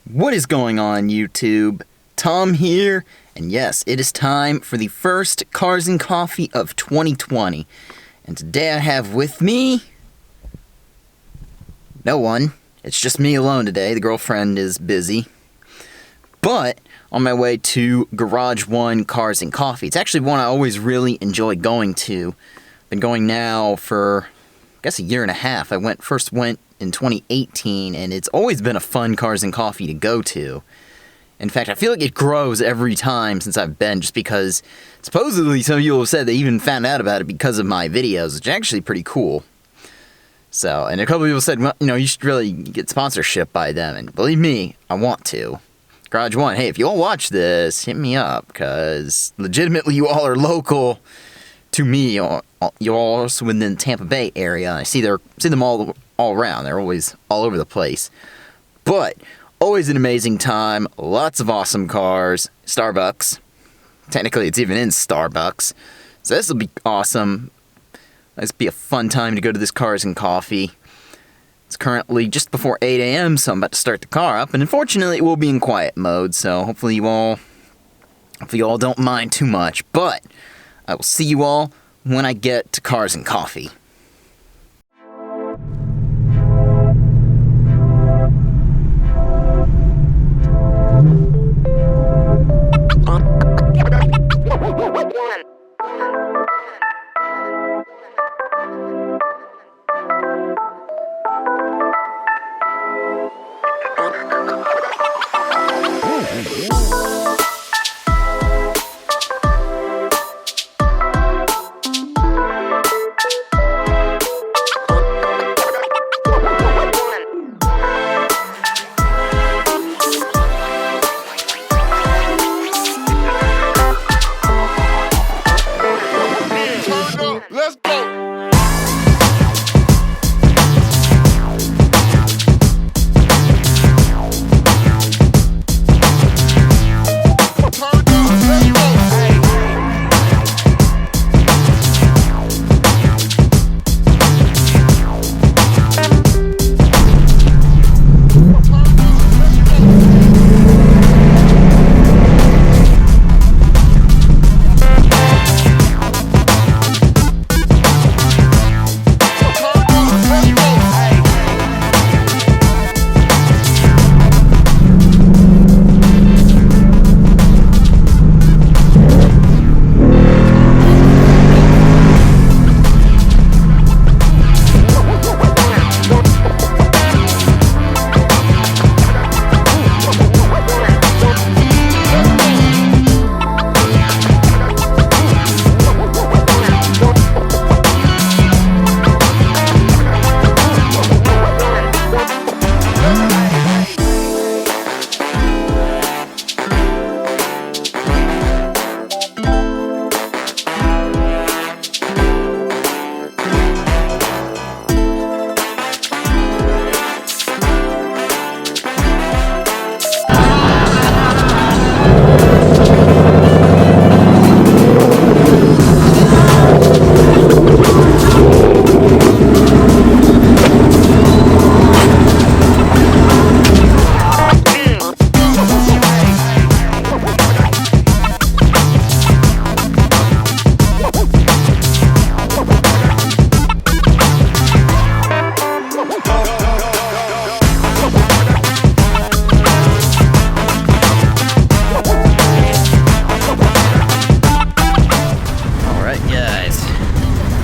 What is going on, YouTube? Tom here, and yes, it is time for the first Cars and Coffee of 2020. And today I have with me no one. It's just me alone today. The girlfriend is busy. But on my way to Garage One Cars and Coffee. It's actually one I always really enjoy going to. Been going now for, I guess, a year and a half. I first went in 2018, and it's always been a fun Cars and Coffee to go to. In fact, I feel like it grows every time since I've been, just because supposedly some people have said they even found out about it because of my videos, which is actually pretty cool. So, and a couple people said, well, you should really get sponsorship by them, and believe me, I want to. Garage One, hey, if you all watch this, hit me up, because legitimately you all are local to me. You're all also within the Tampa Bay area. I see them all around. They're always all over the place. But always an amazing time. Lots of awesome cars. Starbucks. Technically, it's even in Starbucks. So this will be awesome. This will be a fun time to go to this Cars and Coffee. It's currently just before 8 a.m., so I'm about to start the car up. And unfortunately, it will be in quiet mode, so hopefully you all don't mind too much. But I will see you all when I get to Cars and Coffee. Let's go.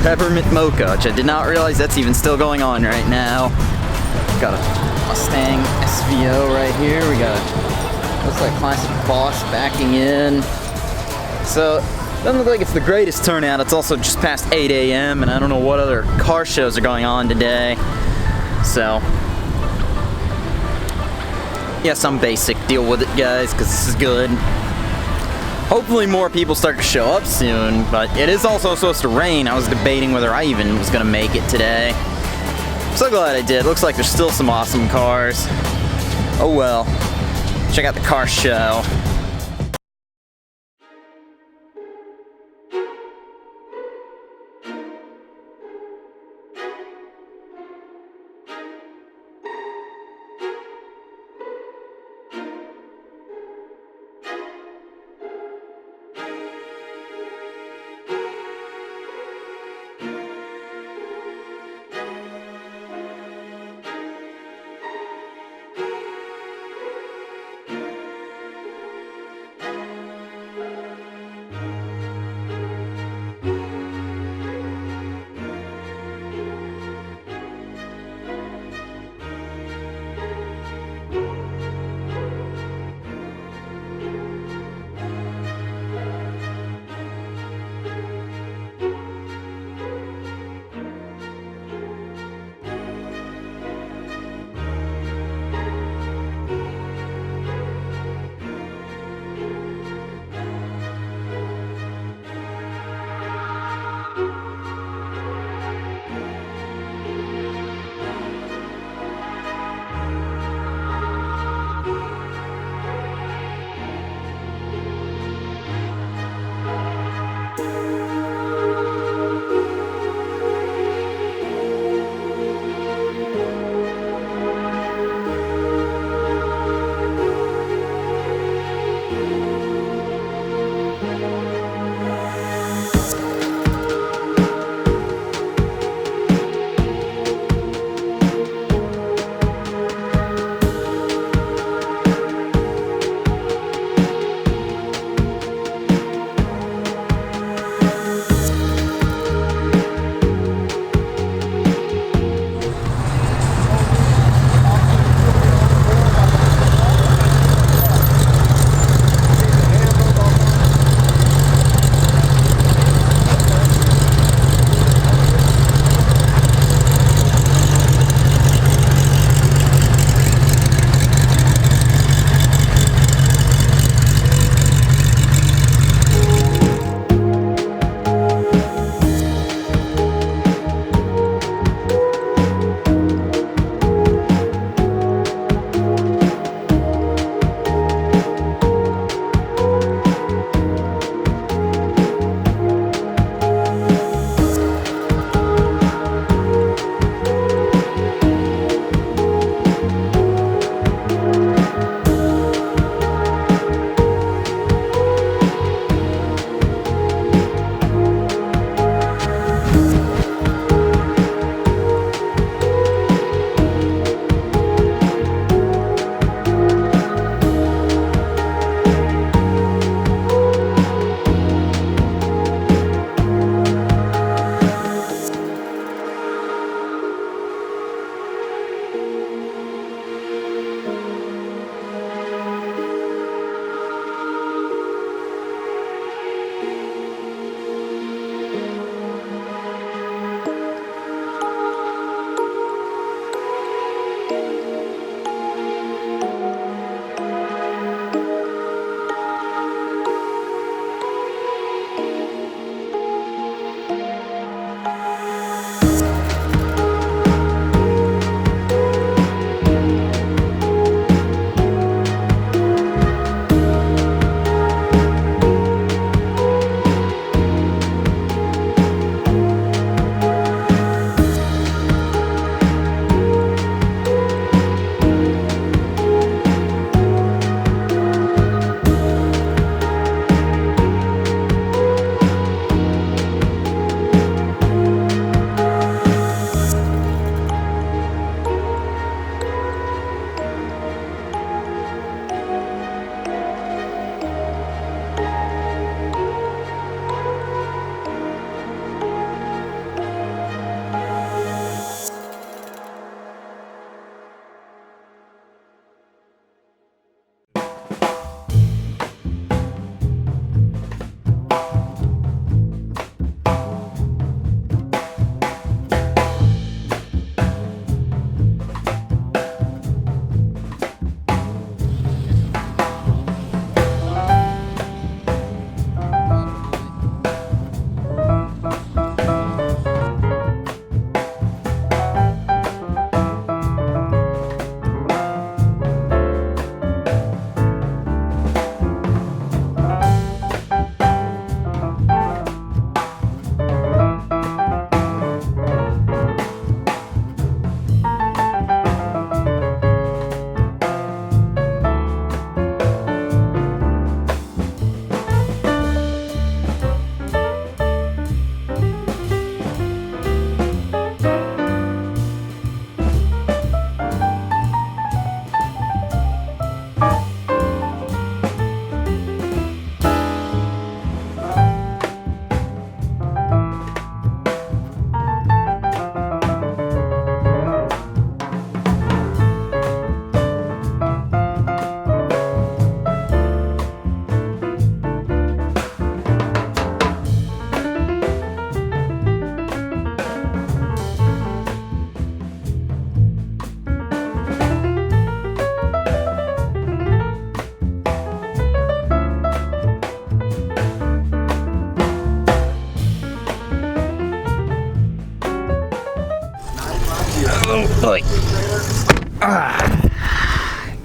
Peppermint Mocha, which I did not realize that's even still going on right now. Got a Mustang SVO right here. We got looks like classic Boss backing in. So, doesn't look like it's the greatest turnout. It's also just past 8 a.m. and I don't know what other car shows are going on today. So, yeah, some basic. Deal with it, guys, because this is good. Hopefully more people start to show up soon, but it is also supposed to rain. I was debating whether I even was going to make it today. So glad I did. Looks like there's still some awesome cars. Oh well. Check out the car show.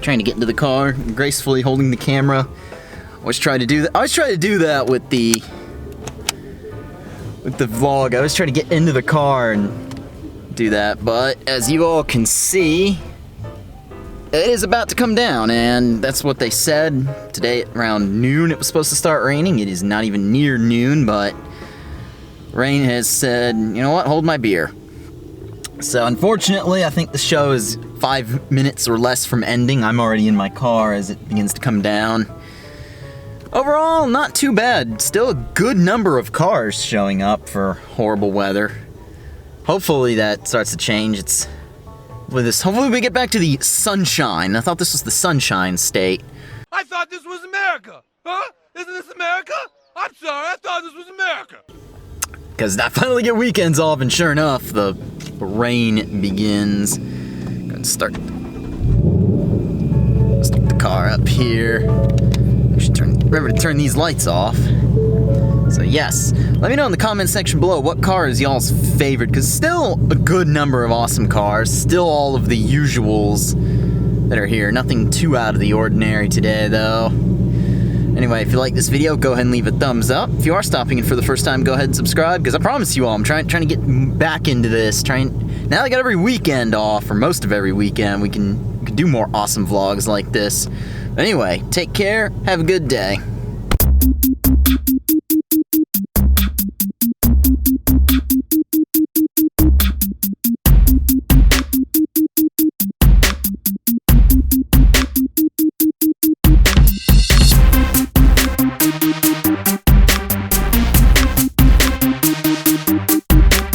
trying to get into the car, gracefully holding the camera. Always try to do that. I always try to do that with the vlog. I always try to get into the car and do that, but as you all can see, it is about to come down, and that's what they said. Today around noon it was supposed to start raining. It is not even near noon, but rain has said, you know what, hold my beer. So unfortunately, I think the show is 5 minutes or less from ending. I'm already in my car as it begins to come down. Overall, not too bad. Still a good number of cars showing up for horrible weather. Hopefully that starts to change. Hopefully we get back to the sunshine. I thought this was the sunshine state. I thought this was America. Huh? Isn't this America? I'm sorry, I thought this was America. Because I finally get weekends off, and sure enough, the rain begins. Gonna start the car up here. I should remember to turn these lights off. So yes, let me know in the comment section below what car is y'all's favorite, because still a good number of awesome cars, still all of the usuals that are here. Nothing too out of the ordinary today though. Anyway, if you like this video, go ahead and leave a thumbs up. If you are stopping in for the first time, go ahead and subscribe, because I promise you all, I'm trying to get back into this. Now that I got every weekend off, or most of every weekend, we can do more awesome vlogs like this. Anyway, take care, have a good day.